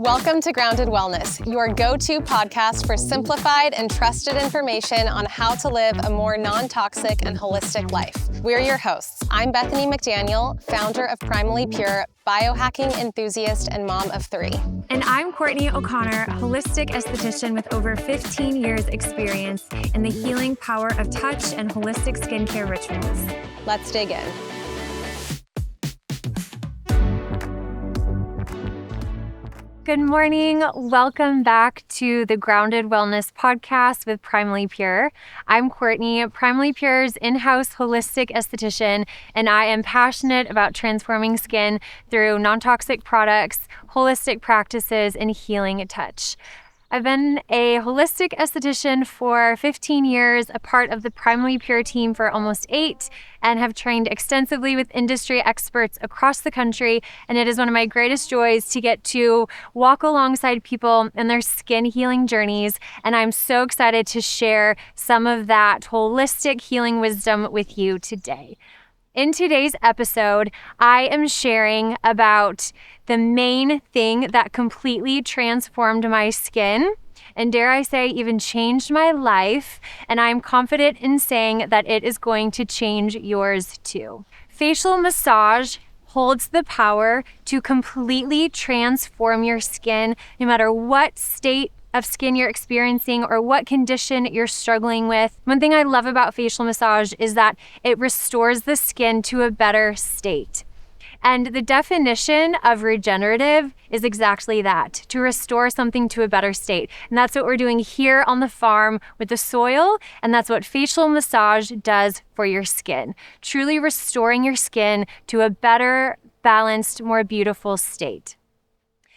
Welcome to Grounded Wellness, your go-to podcast for simplified and trusted information on how to live a more non-toxic and holistic life. We're your hosts. I'm Bethany McDaniel, founder of Primally Pure, biohacking enthusiast and mom of 3. And I'm Courtney O'Connor, holistic esthetician with over 15 years experience in the healing power of touch and holistic skincare rituals. Let's dig in. Good morning. Welcome back to the Grounded Wellness podcast with Primally Pure. I'm Courtney, Primally Pure's in-house holistic esthetician, and I am passionate about transforming skin through non-toxic products, holistic practices, and healing touch. I've been a holistic esthetician for 15 years, a part of the Primally Pure team for almost 8, and have trained extensively with industry experts across the country. And it is one of my greatest joys to get to walk alongside people in their skin healing journeys. And I'm so excited to share some of that holistic healing wisdom with you today. In today's episode, I am sharing about the main thing that completely transformed my skin, and dare I say, even changed my life, and I'm confident in saying that it is going to change yours too. Facial massage holds the power to completely transform your skin, no matter what state of skin you're experiencing or what condition you're struggling with. One thing I love about facial massage is that it restores the skin to a better state. And the definition of regenerative is exactly that, to restore something to a better state. And that's what we're doing here on the farm with the soil, and that's what facial massage does for your skin, truly restoring your skin to a better, balanced, more beautiful state.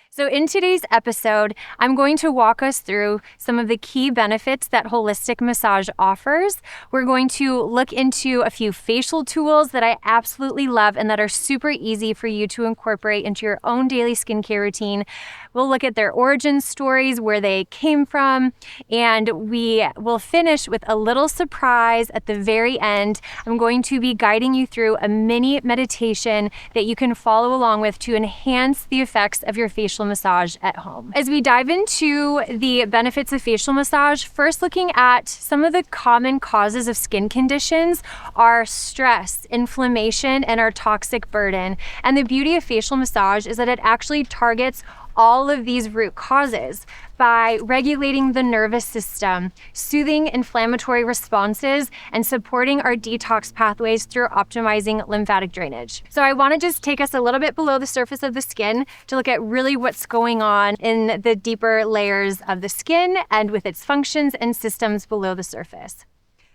So in today's episode, I'm going to walk us through some of the key benefits that holistic massage offers. We're going to look into a few facial tools that I absolutely love and that are super easy for you to incorporate into your own daily skincare routine. We'll look at their origin stories, where they came from, and we will finish with a little surprise at the very end. I'm going to be guiding you through a mini meditation that you can follow along with to enhance the effects of your facial massage at home. As we dive into the benefits of facial massage, first looking at some of the common causes of skin conditions are stress, inflammation, and our toxic burden. And the beauty of facial massage is that it actually targets all of these root causes by regulating the nervous system, soothing inflammatory responses, and supporting our detox pathways through optimizing lymphatic drainage. So I want to just take us a little bit below the surface of the skin to look at really what's going on in the deeper layers of the skin and with its functions and systems below the surface.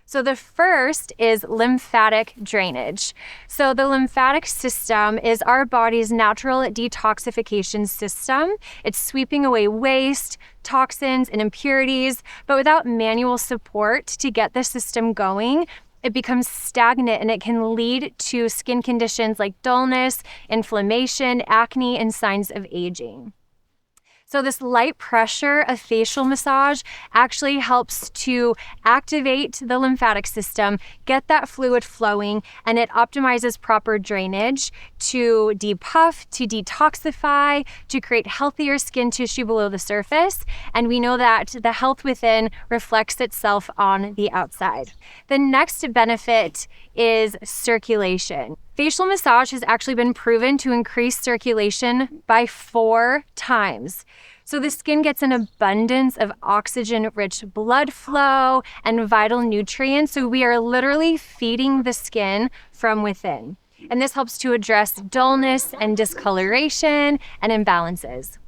So the first is lymphatic drainage. So the lymphatic system is our body's natural detoxification system. It's sweeping away waste, toxins, and impurities, but without manual support to get the system going, it becomes stagnant and it can lead to skin conditions like dullness, inflammation, acne, and signs of aging. So this light pressure of facial massage actually helps to activate the lymphatic system, get that fluid flowing, and it optimizes proper drainage to depuff, to detoxify, to create healthier skin tissue below the surface. And we know that the health within reflects itself on the outside. The next benefit is circulation. Facial massage has actually been proven to increase circulation by 4 times. So the skin gets an abundance of oxygen-rich blood flow and vital nutrients. So we are literally feeding the skin from within. And this helps to address dullness and discoloration and imbalances.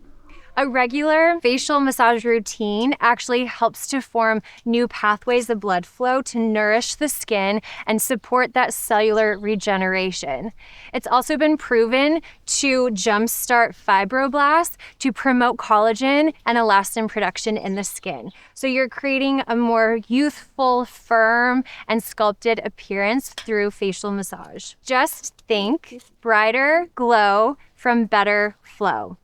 A regular facial massage routine actually helps to form new pathways of blood flow to nourish the skin and support that cellular regeneration. It's also been proven to jumpstart fibroblasts, to promote collagen and elastin production in the skin. So you're creating a more youthful, firm, and sculpted appearance through facial massage. Just think brighter glow from better flow.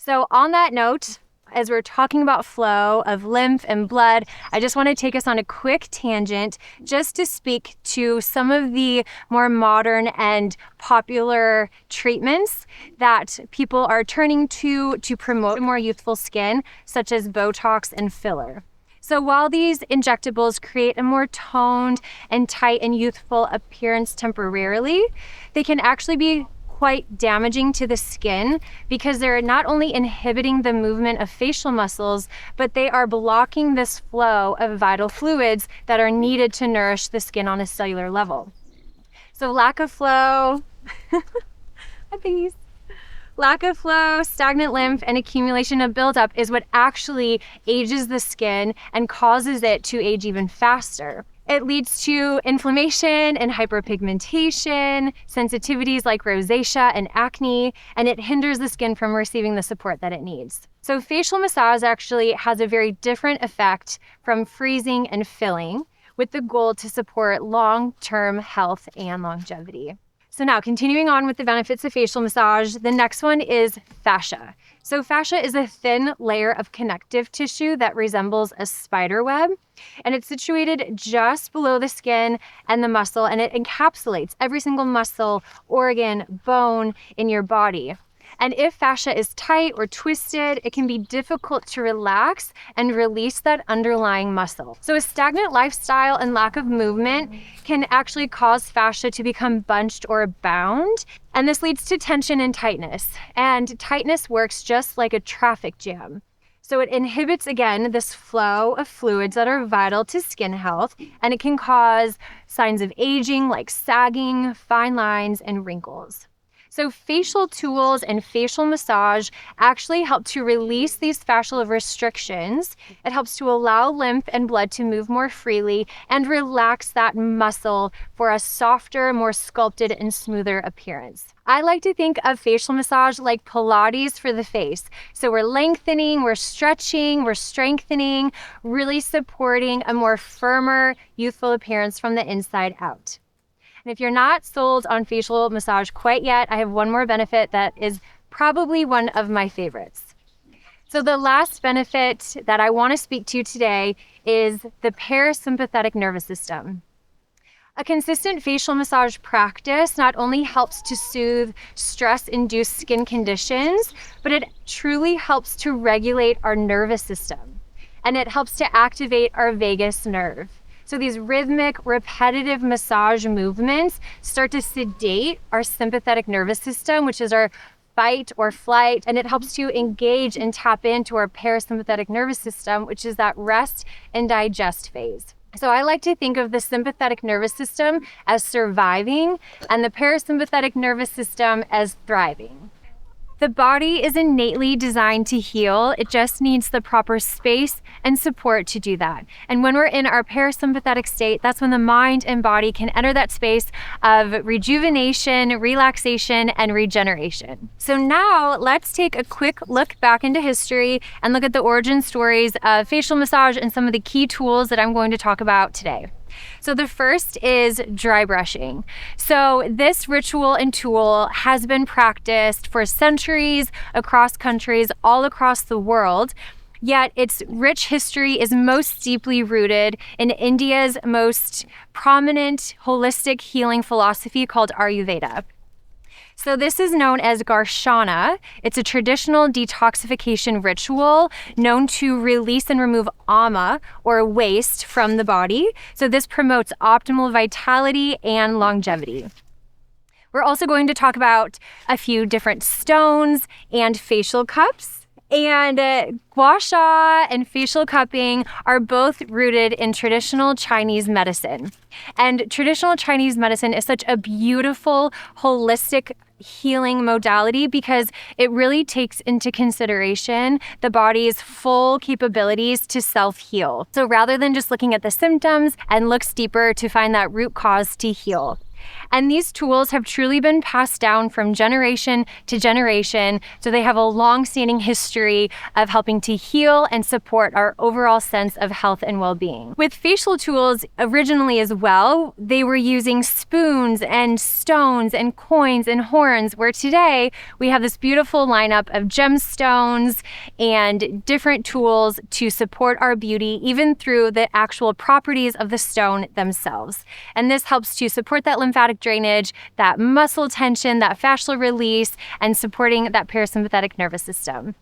So on that note, As we're talking about flow of lymph and blood, I just want to take us on a quick tangent just to speak to some of the more modern and popular treatments that people are turning to promote more youthful skin, such as Botox and filler. So while these injectables create a more toned and tight and youthful appearance temporarily, they can actually be quite damaging to the skin because they're not only inhibiting the movement of facial muscles, but they are blocking this flow of vital fluids that are needed to nourish the skin on a cellular level. So lack of flow, lack of flow, stagnant lymph, and accumulation of buildup is what actually ages the skin and causes it to age even faster. It leads to inflammation and hyperpigmentation, sensitivities like rosacea and acne, and it hinders the skin from receiving the support that it needs. So facial massage actually has a very different effect from freezing and filling, with the goal to support long-term health and longevity. So now, continuing on with the benefits of facial massage, the next one is fascia. So fascia is a thin layer of connective tissue that resembles a spider web, and it's situated just below the skin and the muscle, and it encapsulates every single muscle, organ, bone in your body. And if fascia is tight or twisted, it can be difficult to relax and release that underlying muscle. So a stagnant lifestyle and lack of movement can actually cause fascia to become bunched or bound. And this leads to tension and tightness. And tightness works just like a traffic jam. So it inhibits, again, this flow of fluids that are vital to skin health, and it can cause signs of aging like sagging, fine lines, and wrinkles. So facial tools and facial massage actually help to release these fascial restrictions. It helps to allow lymph and blood to move more freely and relax that muscle for a softer, more sculpted and smoother appearance. I like to think of facial massage like Pilates for the face. So we're lengthening, we're stretching, we're strengthening, really supporting a more firmer, youthful appearance from the inside out. And if you're not sold on facial massage quite yet, I have one more benefit that is probably one of my favorites. So the last benefit that I want to speak to today is the parasympathetic nervous system. A consistent facial massage practice not only helps to soothe stress-induced skin conditions, but it truly helps to regulate our nervous system, and it helps to activate our vagus nerve. So these rhythmic, repetitive massage movements start to sedate our sympathetic nervous system, which is our fight or flight, and it helps to engage and tap into our parasympathetic nervous system, which is that rest and digest phase. So I like to think of the sympathetic nervous system as surviving and the parasympathetic nervous system as thriving. The body is innately designed to heal. It just needs the proper space and support to do that. And when we're in our parasympathetic state, that's when the mind and body can enter that space of rejuvenation, relaxation, and regeneration. So now let's take a quick look back into history and look at the origin stories of facial massage and some of the key tools that I'm going to talk about today. So the first is dry brushing. So this ritual and tool has been practiced for centuries across countries all across the world, yet its rich history is most deeply rooted in India's most prominent holistic healing philosophy called Ayurveda. So this is known as Garshana. It's a traditional detoxification ritual known to release and remove ama, or waste, from the body. So this promotes optimal vitality and longevity. We're also going to talk about a few different stones and facial cups. And gua sha and facial cupping are both rooted in traditional Chinese medicine. And traditional Chinese medicine is such a beautiful, holistic healing modality because it really takes into consideration the body's full capabilities to self-heal. So rather than just looking at the symptoms and looks deeper to find that root cause to heal. And these tools have truly been passed down from generation to generation, so they have a long-standing history of helping to heal and support our overall sense of health and well-being. With facial tools originally as well, they were using spoons and stones and coins and horns, where today we have this beautiful lineup of gemstones and different tools to support our beauty, even through the actual properties of the stone themselves. And this helps to support that lymphatic drainage, that muscle tension, that fascial release, and supporting that parasympathetic nervous system.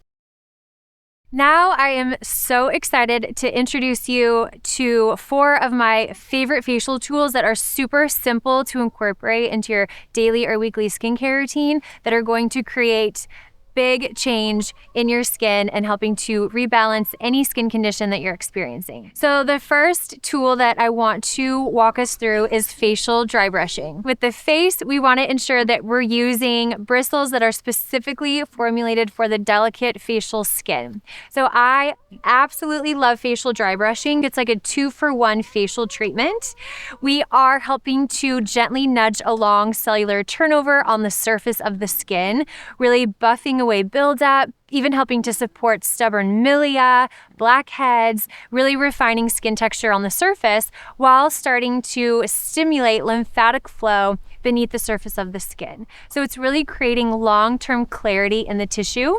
Now I am so excited to introduce you to 4 of my favorite facial tools that are super simple to incorporate into your daily or weekly skincare routine that are going to create big change in your skin and helping to rebalance any skin condition that you're experiencing. So the first tool that I want to walk us through is facial dry brushing. With the face, we want to ensure that we're using bristles that are specifically formulated for the delicate facial skin. So I absolutely love facial dry brushing. It's like a 2-for-1 facial treatment. We are helping to gently nudge along cellular turnover on the surface of the skin, really buffing away buildup, even helping to support stubborn milia, blackheads, really refining skin texture on the surface while starting to stimulate lymphatic flow beneath the surface of the skin. So it's really creating long-term clarity in the tissue.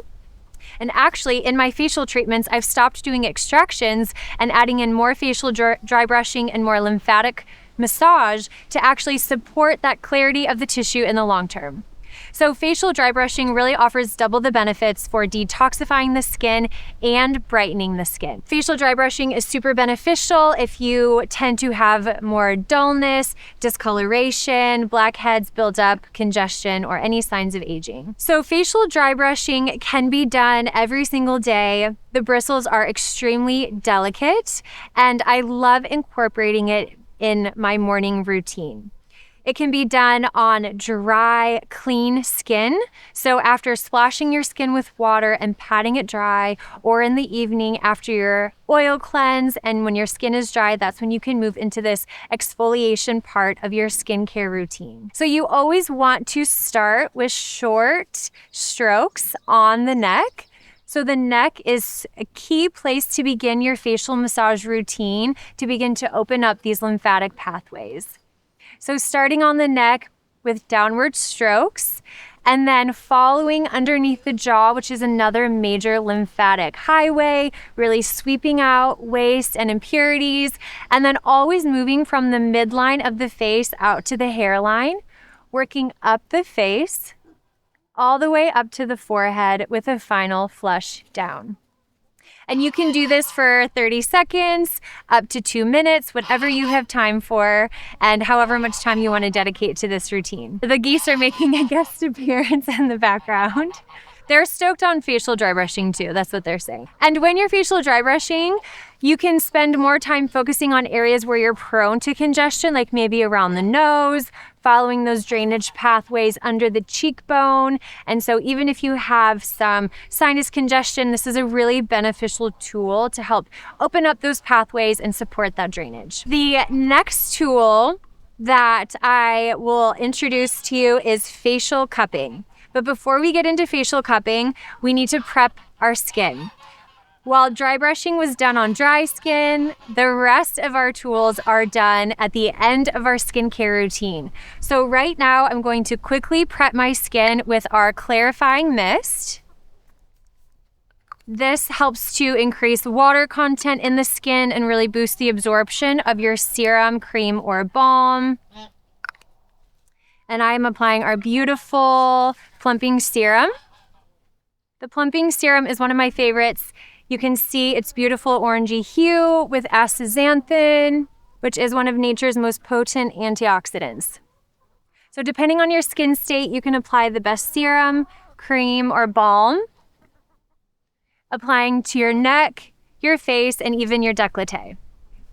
And actually, in my facial treatments, I've stopped doing extractions and adding in more facial dry brushing and more lymphatic massage to actually support that clarity of the tissue in the long term. So facial dry brushing really offers double the benefits for detoxifying the skin and brightening the skin. Facial dry brushing is super beneficial if you tend to have more dullness, discoloration, blackheads, buildup, congestion, or any signs of aging. So facial dry brushing can be done every single day. The bristles are extremely delicate, and I love incorporating it in my morning routine. It can be done on dry, clean skin. So after splashing your skin with water and patting it dry, or in the evening after your oil cleanse, and when your skin is dry, that's when you can move into this exfoliation part of your skincare routine. So you always want to start with short strokes on the neck. So the neck is a key place to begin your facial massage routine to begin to open up these lymphatic pathways. So starting on the neck with downward strokes, and then following underneath the jaw, which is another major lymphatic highway, really sweeping out waste and impurities, and then always moving from the midline of the face out to the hairline, working up the face, all the way up to the forehead with a final flush down. And you can do this for 30 seconds, up to 2 minutes, whatever you have time for, and however much time you want to dedicate to this routine. The geese are making a guest appearance in the background. They're stoked on facial dry brushing too, that's what they're saying. And when you're facial dry brushing, you can spend more time focusing on areas where you're prone to congestion, like maybe around the nose, following those drainage pathways under the cheekbone. And so even if you have some sinus congestion, this is a really beneficial tool to help open up those pathways and support that drainage. The next tool that I will introduce to you is facial cupping. But before we get into facial cupping, we need to prep our skin. While dry brushing was done on dry skin, the rest of our tools are done at the end of our skincare routine. So right now, I'm going to quickly prep my skin with our clarifying mist. This helps to increase water content in the skin and really boost the absorption of your serum, cream, or balm. And I'm applying our beautiful plumping serum. The plumping serum is one of my favorites. You can see its beautiful orangey hue with astaxanthin, which is one of nature's most potent antioxidants. So depending on your skin state, you can apply the best serum, cream, or balm, applying to your neck, your face, and even your décolleté.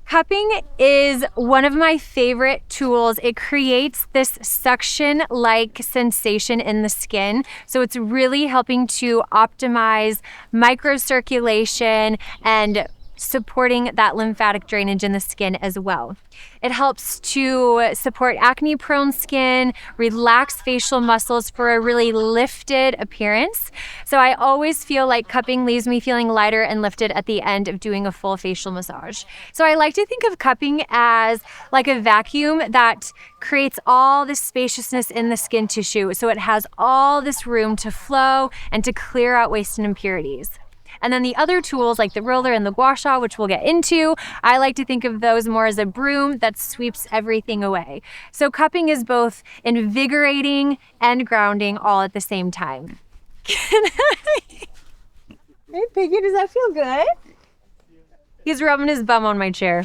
Cupping is one of my favorite tools. It creates this suction-like sensation in the skin. So it's really helping to optimize microcirculation and supporting that lymphatic drainage in the skin as well. It helps to support acne-prone skin, relax facial muscles for a really lifted appearance. So I always feel like cupping leaves me feeling lighter and lifted at the end of doing a full facial massage. So I like to think of cupping as like a vacuum that creates all this spaciousness in the skin tissue. So it has all this room to flow and to clear out waste and impurities. And then the other tools like the roller and the gua sha, which we'll get into, I like to think of those more as a broom that sweeps everything away. So cupping is both invigorating and grounding all at the same time. Hey, Piggy, does that feel good? He's rubbing his bum on my chair.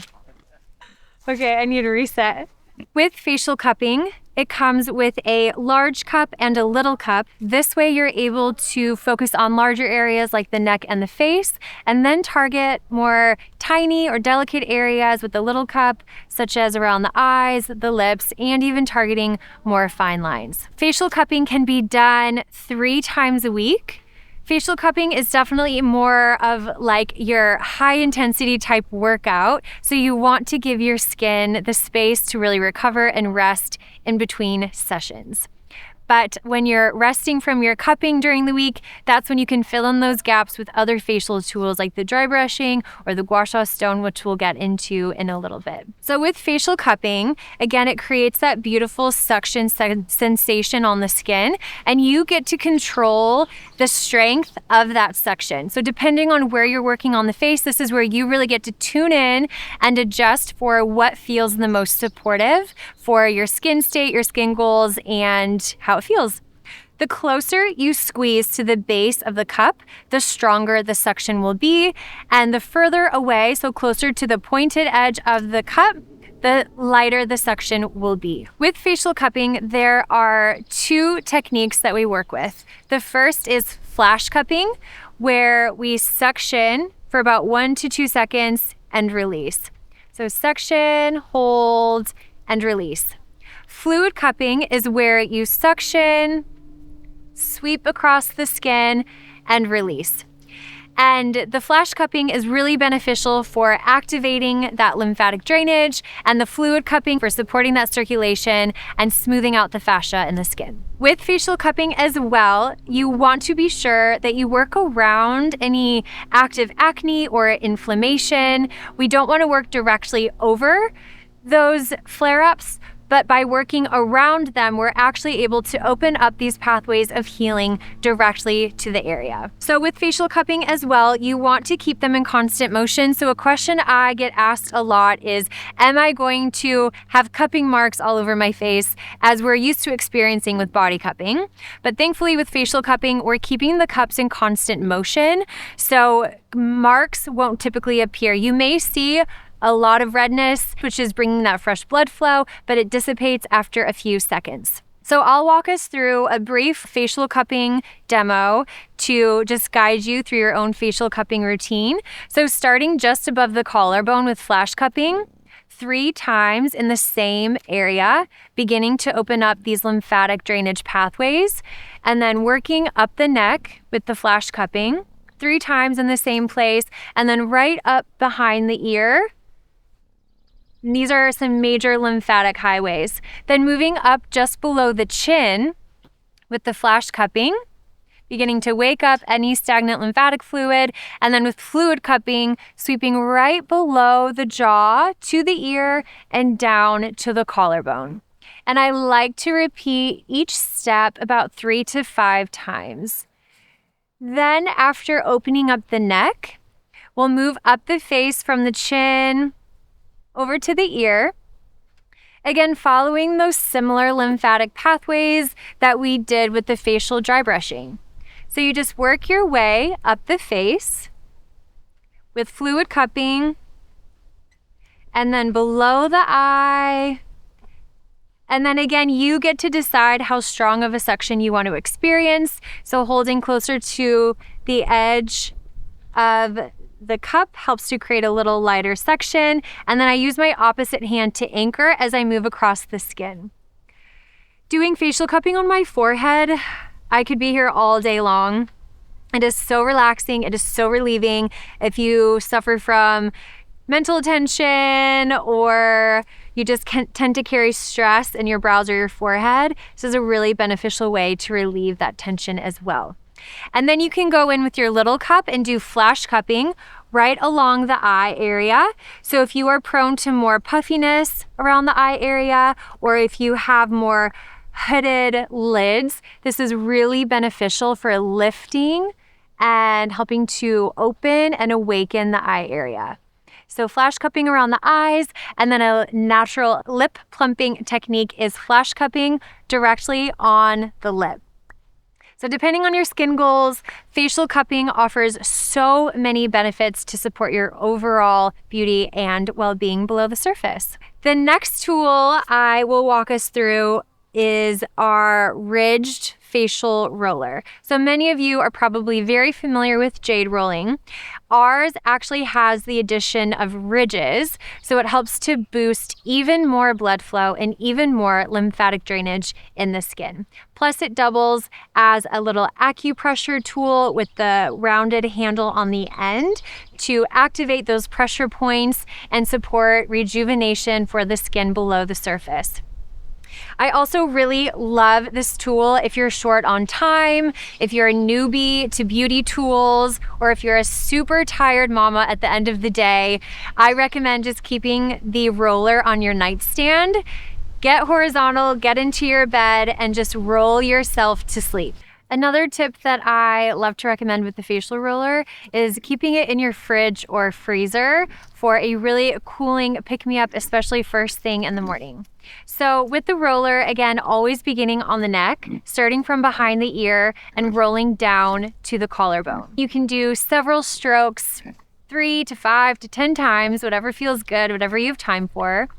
Okay, I need to reset. With facial cupping, it comes with a large cup and a little cup. This way you're able to focus on larger areas like the neck and the face, and then target more tiny or delicate areas with the little cup, such as around the eyes, the lips, and even targeting more fine lines. Facial cupping can be done 3 times a week. Facial cupping is definitely more of like your high intensity type workout. So you want to give your skin the space to really recover and rest in between sessions. But when you're resting from your cupping during the week, that's when you can fill in those gaps with other facial tools like the dry brushing or the gua sha stone, which we'll get into in a little bit. So with facial cupping, again, it creates that beautiful suction sensation on the skin, and you get to control the strength of that suction. So depending on where you're working on the face, this is where you really get to tune in and adjust for what feels the most supportive for your skin state, your skin goals, and how it feels. The closer you squeeze to the base of the cup, the stronger the suction will be. And the further away, so closer to the pointed edge of the cup, the lighter the suction will be. With facial cupping, there are 2 techniques that we work with. The first is flash cupping, where we suction for about 1 to 2 seconds and release. So suction, hold, and release. Fluid cupping is where you suction, sweep across the skin, and release. And the flash cupping is really beneficial for activating that lymphatic drainage, and the fluid cupping for supporting that circulation and smoothing out the fascia in the skin. With facial cupping as well, you want to be sure that you work around any active acne or inflammation. We don't want to work directly over those flare-ups, but by working around them, we're actually able to open up these pathways of healing directly to the area. So with facial cupping as well, you want to keep them in constant motion. So a question I get asked a lot is, am I going to have cupping marks all over my face as we're used to experiencing with body cupping? But thankfully with facial cupping, we're keeping the cups in constant motion. So marks won't typically appear. You may see a lot of redness, which is bringing that fresh blood flow, but it dissipates after a few seconds. So I'll walk us through a brief facial cupping demo to just guide you through your own facial cupping routine. So starting just above the collarbone with flash cupping, 3 times in the same area, beginning to open up these lymphatic drainage pathways, and then working up the neck with the flash cupping, 3 times in the same place, and then right up behind the ear. These are some major lymphatic highways. Then moving up just below the chin with the flash cupping, beginning to wake up any stagnant lymphatic fluid, and then with fluid cupping, sweeping right below the jaw to the ear and down to the collarbone. And I like to repeat each step about 3 to 5 times. Then after opening up the neck, we'll move up the face from the chin over to the ear. Again, following those similar lymphatic pathways that we did with the facial dry brushing. So you just work your way up the face with fluid cupping, and then below the eye. And then again, you get to decide how strong of a suction you want to experience. So holding closer to the edge of the cup helps to create a little lighter suction. And then I use my opposite hand to anchor as I move across the skin. Doing facial cupping on my forehead, I could be here all day long. It is so relaxing. It is so relieving. If you suffer from mental tension or you just tend to carry stress in your brows or your forehead, this is a really beneficial way to relieve that tension as well. And then you can go in with your little cup and do flash cupping right along the eye area. So if you are prone to more puffiness around the eye area, or if you have more hooded lids, this is really beneficial for lifting and helping to open and awaken the eye area. So flash cupping around the eyes, and then a natural lip plumping technique is flash cupping directly on the lip. So depending on your skin goals, facial cupping offers so many benefits to support your overall beauty and well-being below the surface. The next tool I will walk us through is our ridged facial roller. So many of you are probably very familiar with jade rolling. Ours actually has the addition of ridges, so it helps to boost even more blood flow and even more lymphatic drainage in the skin. Plus, it doubles as a little acupressure tool with the rounded handle on the end to activate those pressure points and support rejuvenation for the skin below the surface. I also really love this tool if you're short on time, if you're a newbie to beauty tools, or if you're a super tired mama at the end of the day. I recommend just keeping the roller on your nightstand. Get horizontal, get into your bed, and just roll yourself to sleep. Another tip that I love to recommend with the facial roller is keeping it in your fridge or freezer for a really cooling pick-me-up, especially first thing in the morning. So with the roller, again, always beginning on the neck, starting from behind the ear and rolling down to the collarbone. You can do several strokes, 3 to 5 to 10 times, whatever feels good, whatever you have time for.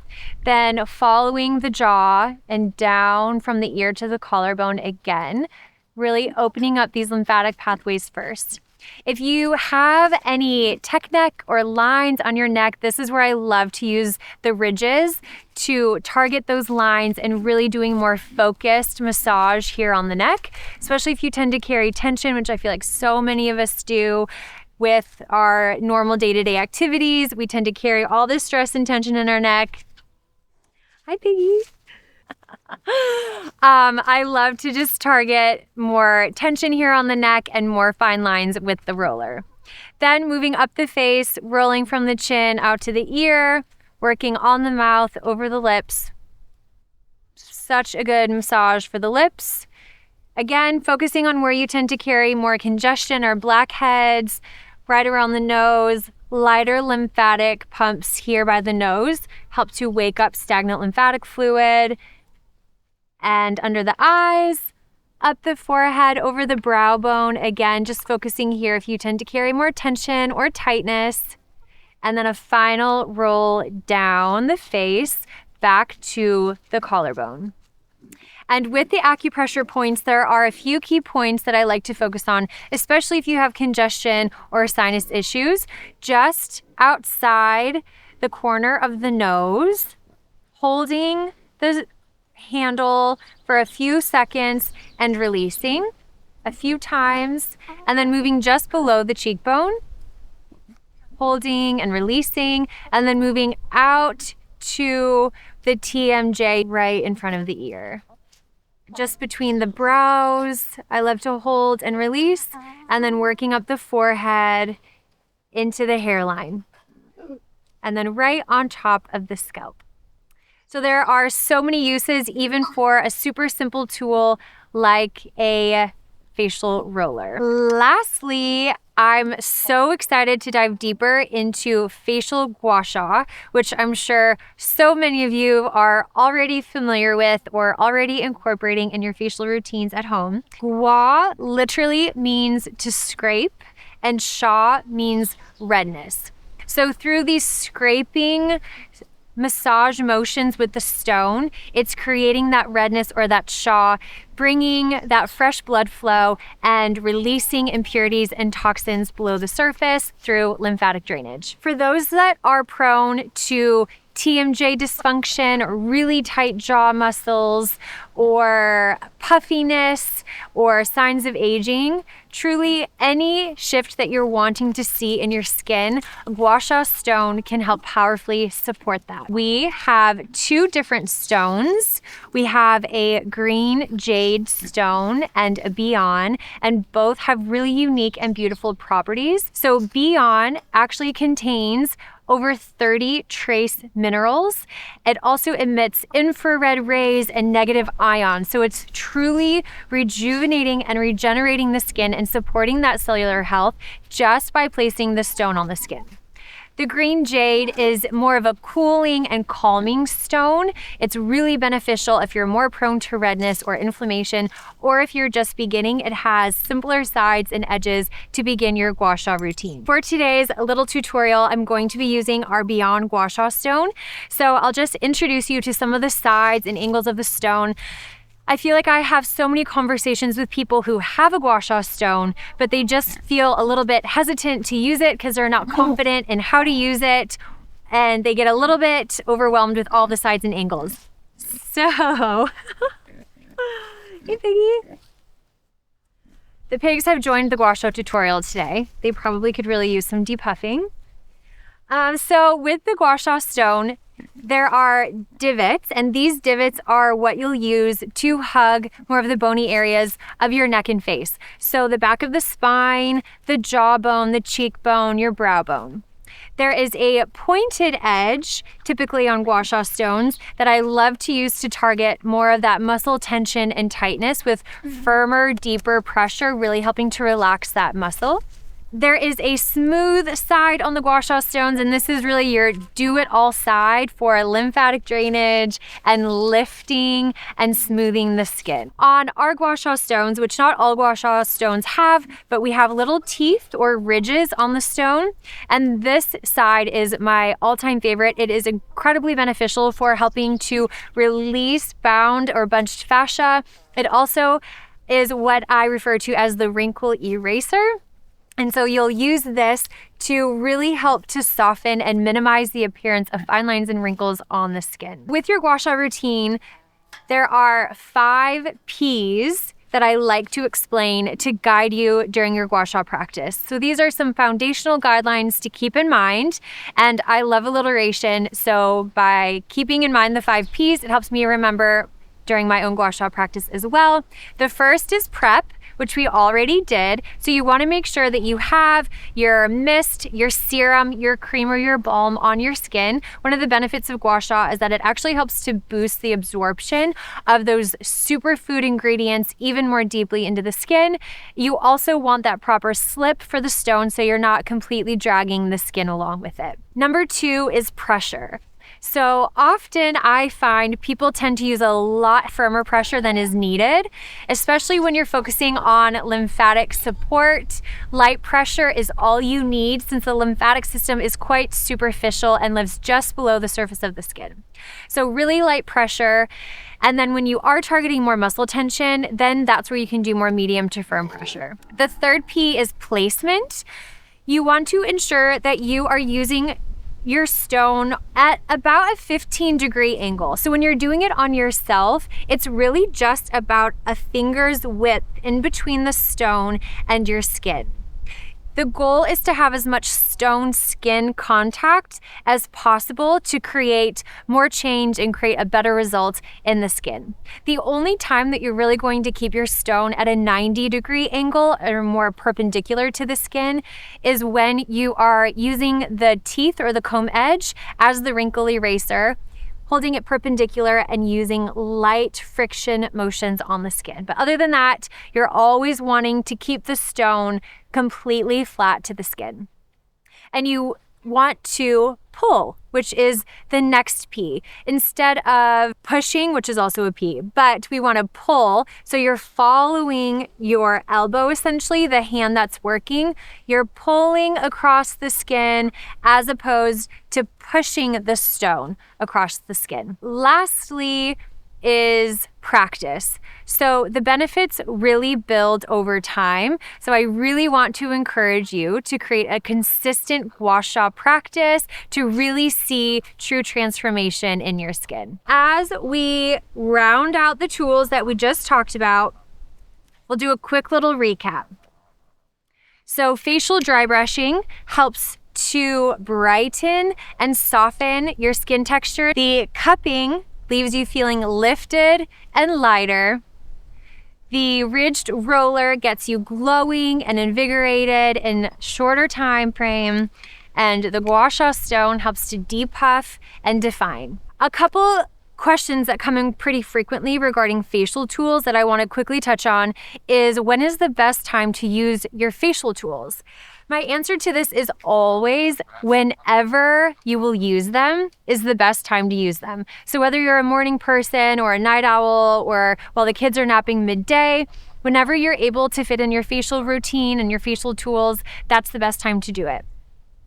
Then following the jaw and down from the ear to the collarbone again, really opening up these lymphatic pathways first. If you have any tech neck or lines on your neck, this is where I love to use the ridges to target those lines and really doing more focused massage here on the neck, especially if you tend to carry tension, which I feel like so many of us do with our normal day-to-day activities. We tend to carry all this stress and tension in our neck. Hi, Piggy. I love to just target more tension here on the neck and more fine lines with the roller. Then moving up the face, rolling from the chin out to the ear, working on the mouth, over the lips. Such a good massage for the lips. Again, focusing on where you tend to carry more congestion or blackheads, right around the nose. Lighter lymphatic pumps here by the nose help to wake up stagnant lymphatic fluid. And under the eyes, up the forehead, over the brow bone. Again, just focusing here if you tend to carry more tension or tightness. And then a final roll down the face, back to the collarbone. And with the acupressure points, there are a few key points that I like to focus on, especially if you have congestion or sinus issues. Just outside the corner of the nose, holding the handle for a few seconds and releasing a few times, and then moving just below the cheekbone, holding and releasing, and then moving out to the TMJ right in front of the ear. Just between the brows, I love to hold and release, and then working up the forehead into the hairline, and then right on top of the scalp. So there are so many uses, even for a super simple tool like a facial roller. Lastly, I'm so excited to dive deeper into facial gua sha, which I'm sure so many of you are already familiar with or already incorporating in your facial routines at home. Gua literally means to scrape, and sha means redness. So through these scraping massage motions with the stone, it's creating that redness or that sha, bringing that fresh blood flow and releasing impurities and toxins below the surface through lymphatic drainage. For those that are prone to TMJ dysfunction or really tight jaw muscles or puffiness or signs of aging, truly any shift that you're wanting to see in your skin, a gua sha stone can help powerfully support that. We have two different stones. We have a green jade stone and a Beyond, and both have really unique and beautiful properties. So Beyond actually contains over 30 trace minerals. It also emits infrared rays and negative ions. So it's truly rejuvenating and regenerating the skin and supporting that cellular health just by placing the stone on the skin. The green jade is more of a cooling and calming stone. It's really beneficial if you're more prone to redness or inflammation, or if you're just beginning. It has simpler sides and edges to begin your gua sha routine. For today's little tutorial, I'm going to be using our Beyond Gua Sha stone. So I'll just introduce you to some of the sides and angles of the stone. I feel like I have so many conversations with people who have a gua sha stone, but they just feel a little bit hesitant to use it because they're not confident in how to use it, and they get a little bit overwhelmed with all the sides and angles. So, hey Piggy. The pigs have joined the gua sha tutorial today. They probably could really use some depuffing. So with the gua sha stone, there are divots, and these divots are what you'll use to hug more of the bony areas of your neck and face. So the back of the spine, the jawbone, the cheekbone, your brow bone. There is a pointed edge, typically on gua sha stones, that I love to use to target more of that muscle tension and tightness with firmer, deeper pressure, really helping to relax that muscle. There is a smooth side on the gua sha stones, and this is really your do-it-all side for lymphatic drainage and lifting and smoothing the skin. On our gua sha stones, which not all gua sha stones have, but we have little teeth or ridges on the stone, and this side is my all-time favorite. It is incredibly beneficial for helping to release bound or bunched fascia. It also is what I refer to as the wrinkle eraser. And so you'll use this to really help to soften and minimize the appearance of fine lines and wrinkles on the skin. With your gua sha routine, there are 5 P's that I like to explain to guide you during your gua sha practice. So these are some foundational guidelines to keep in mind, and I love alliteration. So by keeping in mind the 5 P's, it helps me remember during my own gua sha practice as well. The first is prep, which we already did. So you want to make sure that you have your mist, your serum, your cream, or your balm on your skin. One of the benefits of gua sha is that it actually helps to boost the absorption of those superfood ingredients even more deeply into the skin. You also want that proper slip for the stone so you're not completely dragging the skin along with it. Number 2 is pressure. So often I find people tend to use a lot firmer pressure than is needed, especially when you're focusing on lymphatic support. Light pressure is all you need since the lymphatic system is quite superficial and lives just below the surface of the skin. So really light pressure. And then when you are targeting more muscle tension, then that's where you can do more medium to firm pressure. The third P is placement. You want to ensure that you are using your stone at about a 15-degree angle. So when you're doing it on yourself, it's really just about a finger's width in between the stone and your skin. The goal is to have as much stone skin contact as possible to create more change and create a better result in the skin. The only time that you're really going to keep your stone at a 90-degree angle or more perpendicular to the skin is when you are using the teeth or the comb edge as the wrinkle eraser, holding it perpendicular and using light friction motions on the skin. But other than that, you're always wanting to keep the stone completely flat to the skin. And you want to pull, which is the next P, instead of pushing, which is also a P, but we want to pull. So you're following your elbow, essentially, the hand that's working. You're pulling across the skin as opposed to pushing the stone across the skin. Lastly, is practice. So the benefits really build over time. So I really want to encourage you to create a consistent gua sha practice to really see true transformation in your skin. As we round out the tools that we just talked about, we'll do a quick little recap. So facial dry brushing helps to brighten and soften your skin texture. The cupping leaves you feeling lifted and lighter. The ridged roller gets you glowing and invigorated in shorter time frame. And the gua sha stone helps to depuff and define. A couple questions that come in pretty frequently regarding facial tools that I want to quickly touch on is, when is the best time to use your facial tools? My answer to this is always whenever you will use them is the best time to use them. So whether you're a morning person or a night owl or while the kids are napping midday, whenever you're able to fit in your facial routine and your facial tools, that's the best time to do it.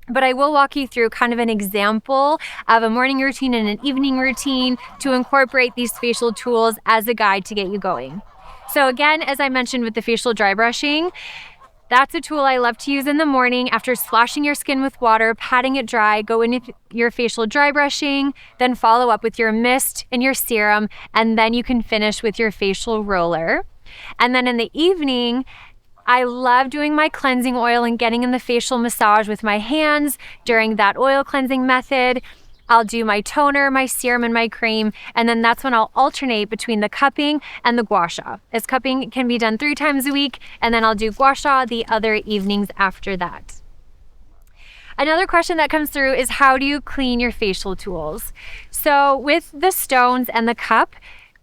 But I will walk you through kind of an example of a morning routine and an evening routine to incorporate these facial tools as a guide to get you going. So again, as I mentioned with the facial dry brushing, that's a tool I love to use in the morning after splashing your skin with water, patting it dry, go in with your facial dry brushing, then follow up with your mist and your serum, and then you can finish with your facial roller. And then in the evening, I love doing my cleansing oil and getting in the facial massage with my hands during that oil cleansing method. I'll do my toner, my serum, and my cream, and then that's when I'll alternate between the cupping and the gua sha. As cupping can be done 3 times a week, and then I'll do gua sha the other evenings after that. Another question that comes through is, how do you clean your facial tools? So with the stones and the cup,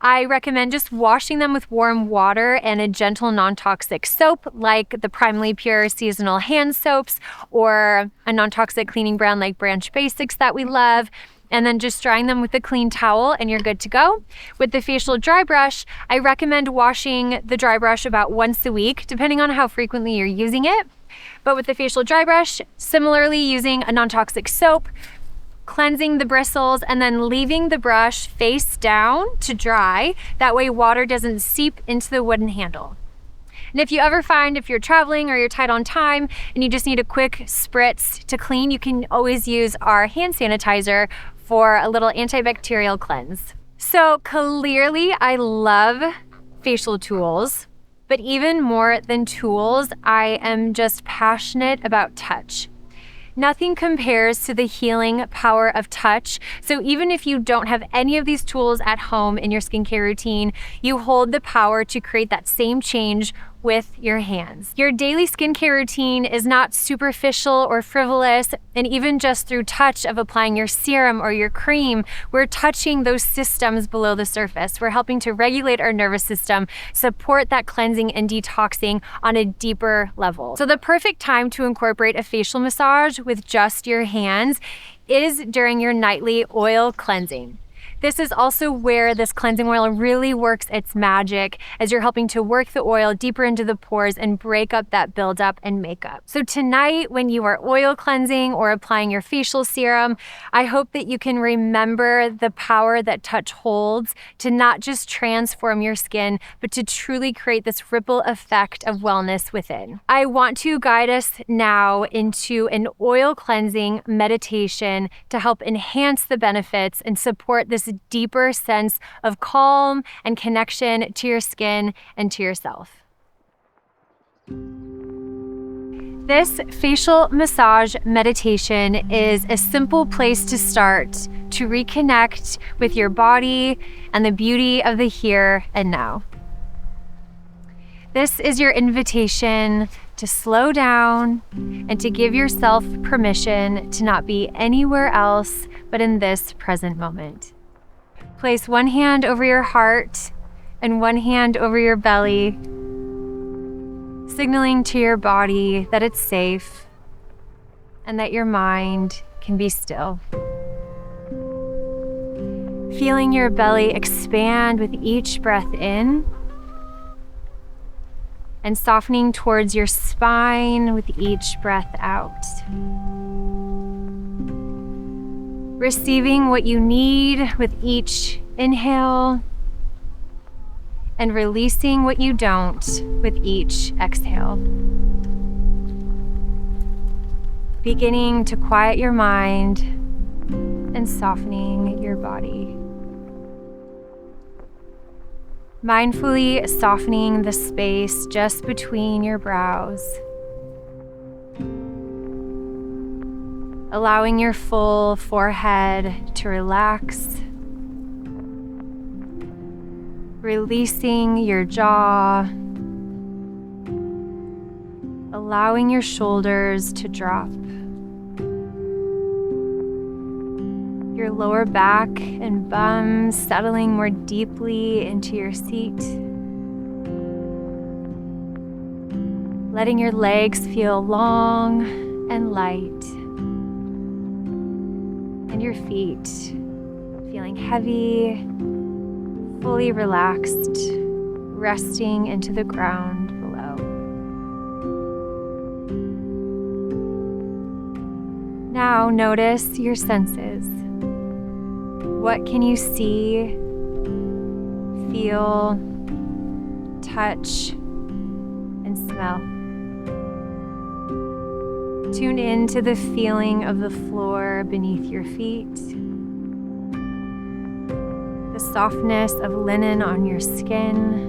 I recommend just washing them with warm water and a gentle non-toxic soap like the Primally Pure seasonal hand soaps or a non-toxic cleaning brand like Branch Basics that we love, and then just drying them with a clean towel and you're good to go. With the facial dry brush, I recommend washing the dry brush about once a week, depending on how frequently you're using it. But with the facial dry brush, similarly using a non-toxic soap, cleansing the bristles, and then leaving the brush face down to dry. That way water doesn't seep into the wooden handle. And if you ever find, if you're traveling or you're tight on time and you just need a quick spritz to clean, you can always use our hand sanitizer for a little antibacterial cleanse. So clearly I love facial tools, but even more than tools, I am just passionate about touch. Nothing compares to the healing power of touch. So even if you don't have any of these tools at home in your skincare routine, you hold the power to create that same change with your hands. Your daily skincare routine is not superficial or frivolous, and even just through touch of applying your serum or your cream, we're touching those systems below the surface. We're helping to regulate our nervous system, support that cleansing and detoxing on a deeper level. So the perfect time to incorporate a facial massage with just your hands is during your nightly oil cleansing. This is also where this cleansing oil really works its magic, as you're helping to work the oil deeper into the pores and break up that buildup and makeup. So tonight, when you are oil cleansing or applying your facial serum, I hope that you can remember the power that touch holds to not just transform your skin, but to truly create this ripple effect of wellness within. I want to guide us now into an oil cleansing meditation to help enhance the benefits and support this deeper sense of calm and connection to your skin and to yourself. This facial massage meditation is a simple place to start to reconnect with your body and the beauty of the here and now. This is your invitation to slow down and to give yourself permission to not be anywhere else but in this present moment. Place one hand over your heart and one hand over your belly, signaling to your body that it's safe and that your mind can be still. Feeling your belly expand with each breath in and softening towards your spine with each breath out. Receiving what you need with each inhale and releasing what you don't with each exhale. Beginning to quiet your mind and softening your body. Mindfully softening the space just between your brows. Allowing your full forehead to relax. Releasing your jaw. Allowing your shoulders to drop. Your lower back and bum settling more deeply into your seat. Letting your legs feel long and light. And your feet feeling heavy, fully relaxed, resting into the ground below. Now notice your senses. What can you see, feel, touch, and smell? Tune into the feeling of the floor beneath your feet, the softness of linen on your skin,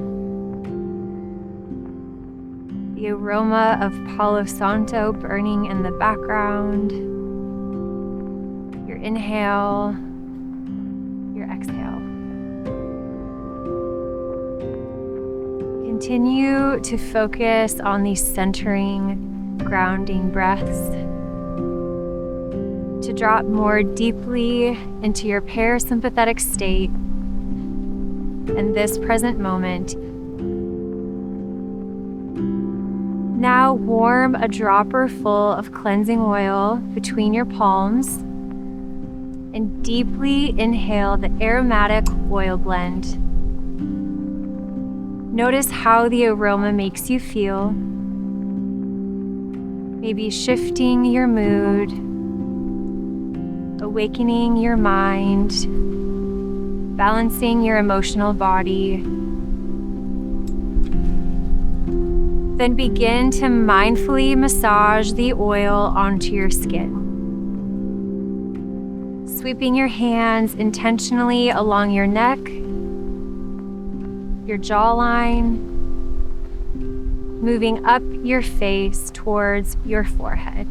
the aroma of Palo Santo burning in the background, your inhale, your exhale. Continue to focus on these centering, grounding breaths to drop more deeply into your parasympathetic state in this present moment. Now warm a dropper full of cleansing oil between your palms and deeply inhale the aromatic oil blend. Notice how the aroma makes you feel, maybe shifting your mood, awakening your mind, balancing your emotional body. Then begin to mindfully massage the oil onto your skin. Sweeping your hands intentionally along your neck, your jawline, moving up your face towards your forehead.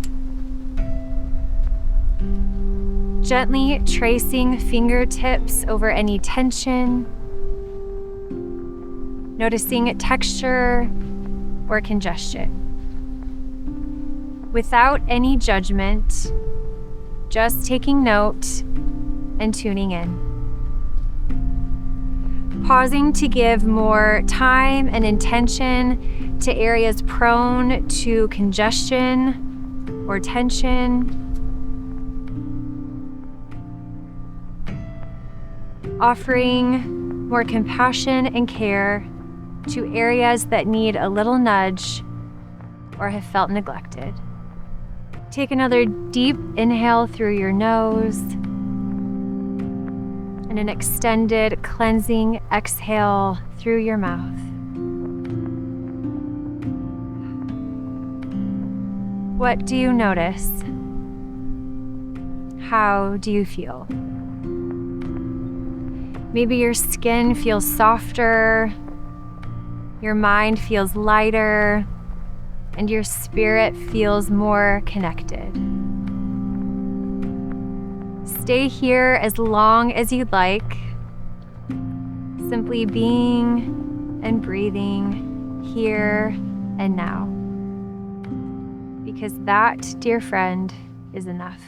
Gently tracing fingertips over any tension, noticing texture or congestion. Without any judgment, just taking note and tuning in. Pausing to give more time and intention to areas prone to congestion or tension. Offering more compassion and care to areas that need a little nudge or have felt neglected. Take another deep inhale through your nose and an extended cleansing exhale through your mouth. What do you notice? How do you feel? Maybe your skin feels softer, your mind feels lighter, and your spirit feels more connected. Stay here as long as you'd like, simply being and breathing here and now. Because that, dear friend, is enough.